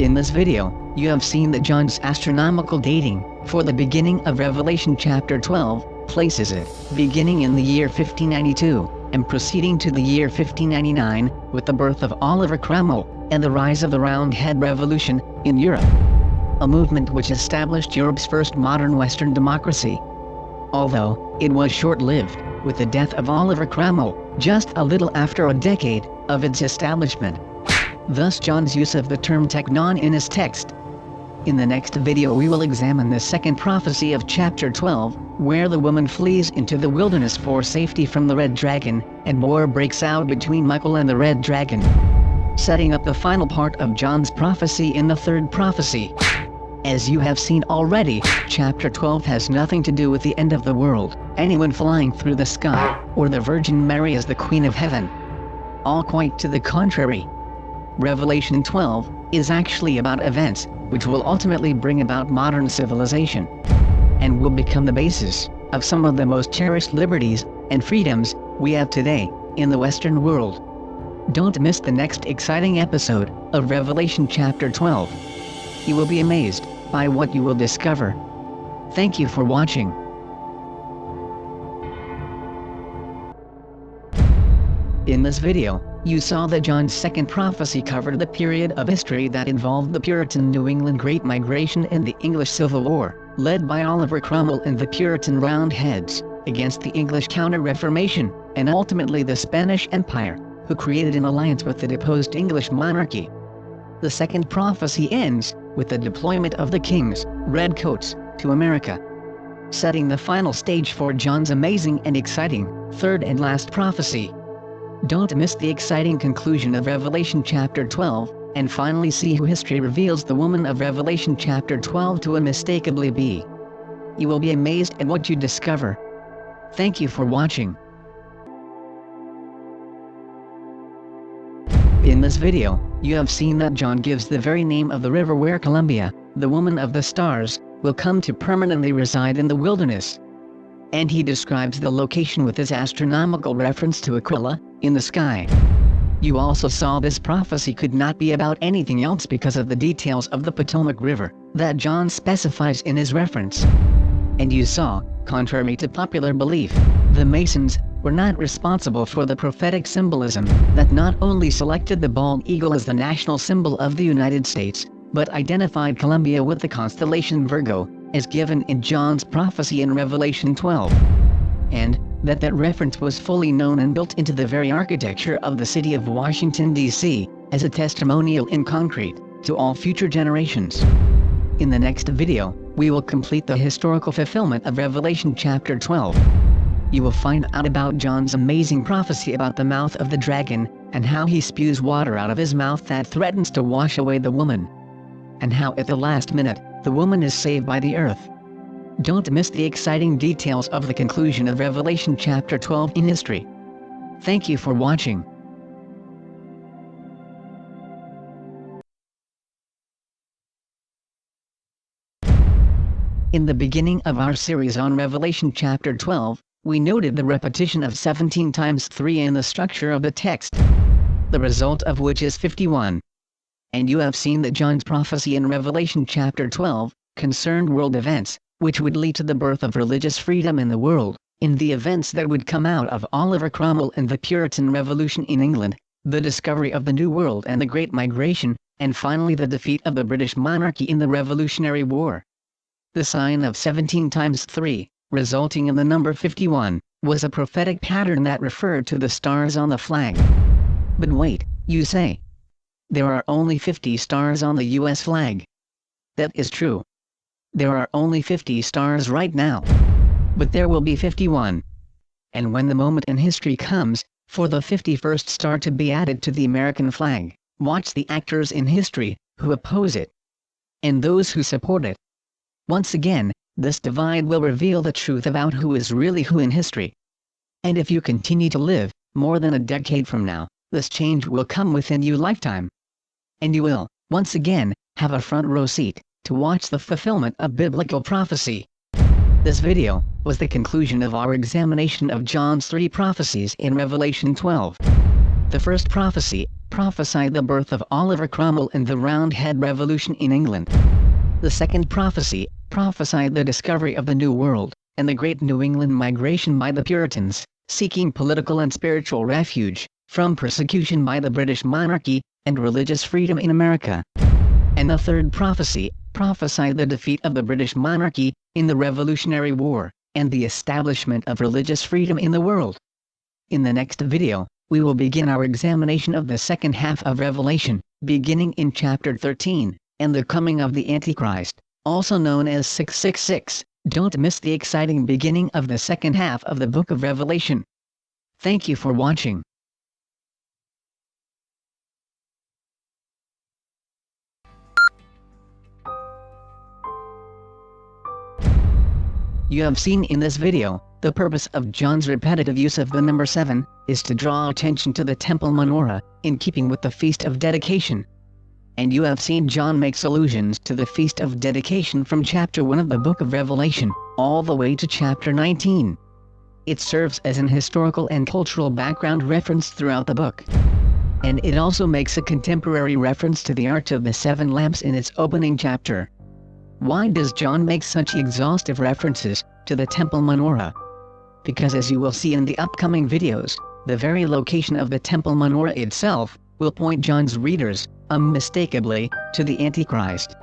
In this video, you have seen that John's astronomical dating for the beginning of Revelation chapter 12 places it beginning in the year 1592 and proceeding to the year 1599 with the birth of Oliver Cromwell and the rise of the Roundhead Revolution in Europe, a movement which established Europe's first modern Western democracy. Although it was short-lived, with the death of Oliver Cromwell just a little after a decade of its establishment. Thus John's use of the term teknon in his text. In the next video we will examine the second prophecy of chapter 12, where the woman flees into the wilderness for safety from the red dragon, and war breaks out between Michael and the red dragon, setting up the final part of John's prophecy in the third prophecy. As you have seen already, chapter 12 has nothing to do with the end of the world, anyone flying through the sky, or the Virgin Mary as the Queen of Heaven. All quite to the contrary. Revelation 12 is actually about events which will ultimately bring about modern civilization, and will become the basis of some of the most cherished liberties and freedoms we have today in the Western world. Don't miss the next exciting episode of Revelation chapter 12. You will be amazed by what you will discover. Thank you for watching. In this video, you saw that John's second prophecy covered the period of history that involved the Puritan New England Great Migration and the English Civil War, led by Oliver Cromwell and the Puritan Roundheads, against the English Counter-Reformation, and ultimately the Spanish Empire, who created an alliance with the deposed English monarchy. The second prophecy ends with the deployment of the King's Redcoats to America, setting the final stage for John's amazing and exciting third and last prophecy. Don't miss the exciting conclusion of Revelation chapter 12, and finally see who history reveals the woman of Revelation chapter 12 to unmistakably be. You will be amazed at what you discover. Thank you for watching. In this video, you have seen that John gives the very name of the river where Columbia, the woman of the stars, will come to permanently reside in the wilderness. And he describes the location with his astronomical reference to Aquila, in the sky. You also saw this prophecy could not be about anything else because of the details of the Potomac River that John specifies in his reference. And you saw, contrary to popular belief, the Masons were not responsible for the prophetic symbolism that not only selected the bald eagle as the national symbol of the United States, but identified Columbia with the constellation Virgo, as given in John's prophecy in Revelation 12. And that reference was fully known and built into the very architecture of the city of Washington, D.C., as a testimonial in concrete to all future generations. In the next video, we will complete the historical fulfillment of Revelation chapter 12. You will find out about John's amazing prophecy about the mouth of the dragon, and how he spews water out of his mouth that threatens to wash away the woman, and how at the last minute, the woman is saved by the earth. Don't miss the exciting details of the conclusion of Revelation chapter 12 in history. Thank you for watching. In the beginning of our series on Revelation chapter 12, we noted the repetition of 17 times 3 in the structure of the text, the result of which is 51. And you have seen that John's prophecy in Revelation chapter 12 concerned world events, which would lead to the birth of religious freedom in the world, in the events that would come out of Oliver Cromwell and the Puritan Revolution in England, the discovery of the New World and the Great Migration, and finally the defeat of the British monarchy in the Revolutionary War. The sign of 17 times 3, resulting in the number 51, was a prophetic pattern that referred to the stars on the flag. But wait, you say. There are only 50 stars on the US flag. That is true. There are only 50 stars right now. But there will be 51. And when the moment in history comes for the 51st star to be added to the American flag, watch the actors in history who oppose it, and those who support it. Once again, this divide will reveal the truth about who is really who in history. And if you continue to live more than a decade from now, this change will come within your lifetime. And you will, once again, have a front row seat to watch the fulfillment of biblical prophecy. This video was the conclusion of our examination of John's 3 prophecies in Revelation 12. The first prophecy prophesied the birth of Oliver Cromwell and the Roundhead Revolution in England. The second prophecy prophesied the discovery of the New World, and the Great New England Migration by the Puritans, seeking political and spiritual refuge from persecution by the British monarchy, and religious freedom in America. And the third prophecy prophesied the defeat of the British monarchy in the Revolutionary War, and the establishment of religious freedom in the world. In the next video, we will begin our examination of the second half of Revelation, beginning in chapter 13, and the coming of the Antichrist, also known as 666. Don't miss the exciting beginning of the second half of the book of Revelation. Thank you for watching. You have seen in this video, the purpose of John's repetitive use of the number 7, is to draw attention to the temple menorah, in keeping with the Feast of Dedication. And you have seen John makes allusions to the Feast of Dedication from chapter 1 of the book of Revelation, all the way to chapter 19. It serves as an historical and cultural background reference throughout the book. And it also makes a contemporary reference to the Arch of the Seven Lamps in its opening chapter. Why does John make such exhaustive references to the temple menorah? Because as you will see in the upcoming videos, the very location of the temple menorah itself will point John's readers, unmistakably, to the Antichrist.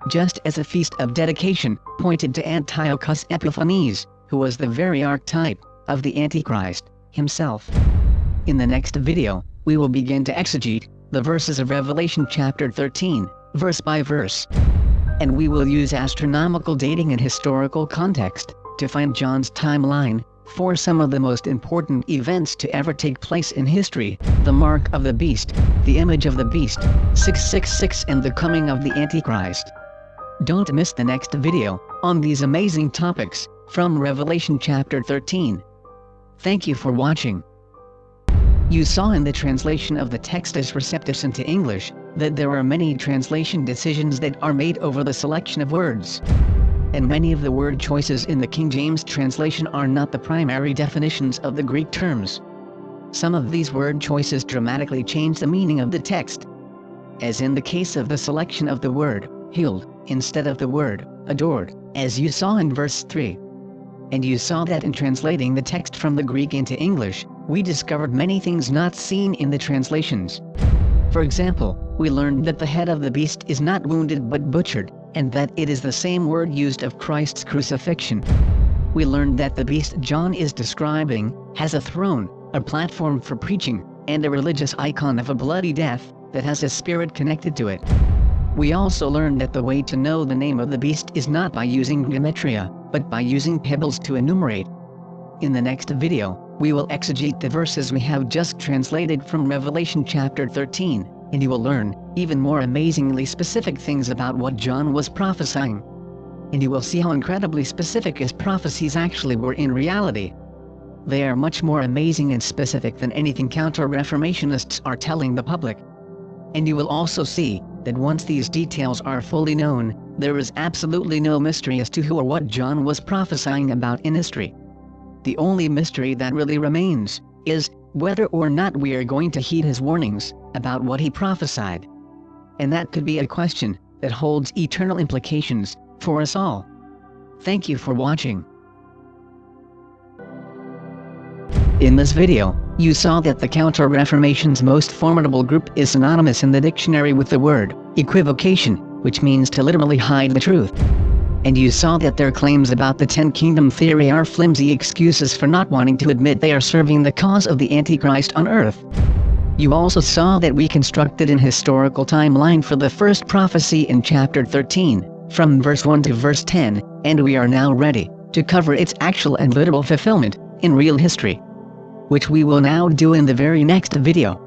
Just as a Feast of Dedication pointed to Antiochus Epiphanes, who was the very archetype of the Antichrist himself. In the next video, we will begin to exegete the verses of Revelation chapter 13, verse by verse. And we will use astronomical dating and historical context to find John's timeline for some of the most important events to ever take place in history: the mark of the beast, the image of the beast, 666, and the coming of the Antichrist. Don't miss the next video on these amazing topics from Revelation chapter 13. Thank you for watching. You saw in the translation of the Textus Receptus into English that there are many translation decisions that are made over the selection of words. And many of the word choices in the King James translation are not the primary definitions of the Greek terms. Some of these word choices dramatically change the meaning of the text. As in the case of the selection of the word healed instead of the word adored, as you saw in verse 3. And you saw that in translating the text from the Greek into English, we discovered many things not seen in the translations. For example, we learned that the head of the beast is not wounded but butchered, and that it is the same word used of Christ's crucifixion. We learned that the beast John is describing has a throne, a platform for preaching, and a religious icon of a bloody death that has a spirit connected to it. We also learned that the way to know the name of the beast is not by using gematria, but by using pebbles to enumerate. In the next video, we will exegete the verses we have just translated from Revelation chapter 13, and you will learn even more amazingly specific things about what John was prophesying. And you will see how incredibly specific his prophecies actually were in reality. They are much more amazing and specific than anything counter-reformationists are telling the public. And you will also see that once these details are fully known, there is absolutely no mystery as to who or what John was prophesying about in history. The only mystery that really remains is whether or not we are going to heed his warnings about what he prophesied. And that could be a question that holds eternal implications for us all. Thank you for watching. In this video, you saw that the Counter-Reformation's most formidable group is synonymous in the dictionary with the word equivocation, which means to literally hide the truth. And you saw that their claims about the 10 Kingdom theory are flimsy excuses for not wanting to admit they are serving the cause of the Antichrist on earth. You also saw that we constructed an historical timeline for the first prophecy in chapter 13, from verse 1 to verse 10, and we are now ready to cover its actual and literal fulfillment in real history, which we will now do in the very next video.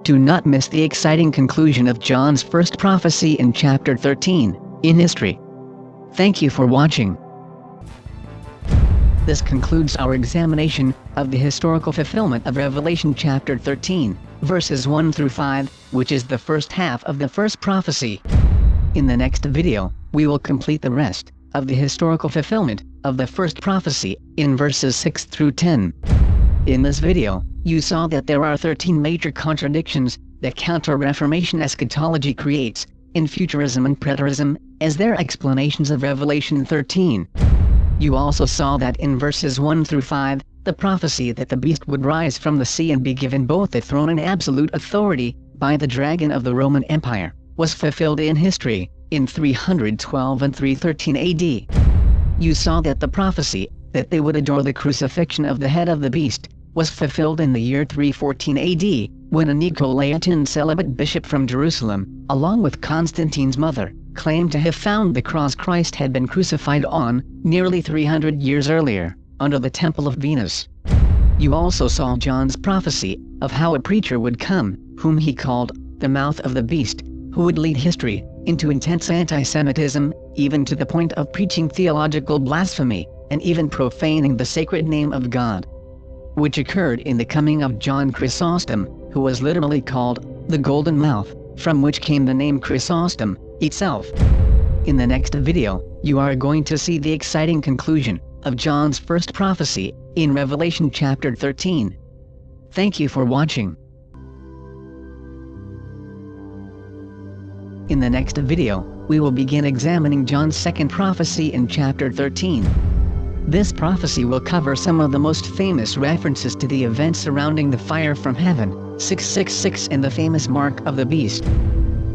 Do not miss the exciting conclusion of John's first prophecy in chapter 13, in history. Thank you for watching. This concludes our examination of the historical fulfillment of Revelation chapter 13, verses 1 through 5, which is the first half of the first prophecy. In the next video, we will complete the rest of the historical fulfillment of the first prophecy in verses 6 through 10. In this video, You saw that there are 13 major contradictions that Counter-Reformation eschatology creates, in futurism and preterism, as their explanations of Revelation 13. You also saw that in verses 1 through 5, the prophecy that the beast would rise from the sea and be given both the throne and absolute authority, by the dragon of the Roman Empire, was fulfilled in history, in 312 and 313 AD. You saw that the prophecy, that they would adore the crucifixion of the head of the beast, was fulfilled in the year 314 AD, when a Nicolaitan celibate bishop from Jerusalem, along with Constantine's mother, claimed to have found the cross Christ had been crucified on, nearly 300 years earlier, under the temple of Venus. You also saw John's prophecy, of how a preacher would come, whom he called, the mouth of the beast, who would lead history, into intense anti-Semitism, even to the point of preaching theological blasphemy, and even profaning the sacred name of God. Which occurred in the coming of John Chrysostom, who was literally called, the Golden Mouth, from which came the name Chrysostom, itself. In the next video, you are going to see the exciting conclusion, of John's first prophecy, in Revelation chapter 13. Thank you for watching. In the next video, we will begin examining John's second prophecy in chapter 13. This prophecy will cover some of the most famous references to the events surrounding the fire from heaven, 666 and the famous mark of the beast.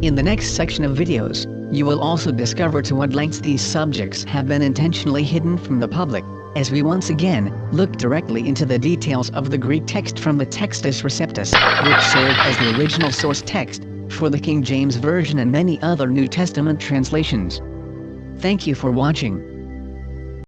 In the next section of videos, you will also discover to what lengths these subjects have been intentionally hidden from the public, as we once again look directly into the details of the Greek text from the Textus Receptus, which served as the original source text for the King James Version and many other New Testament translations. Thank you for watching.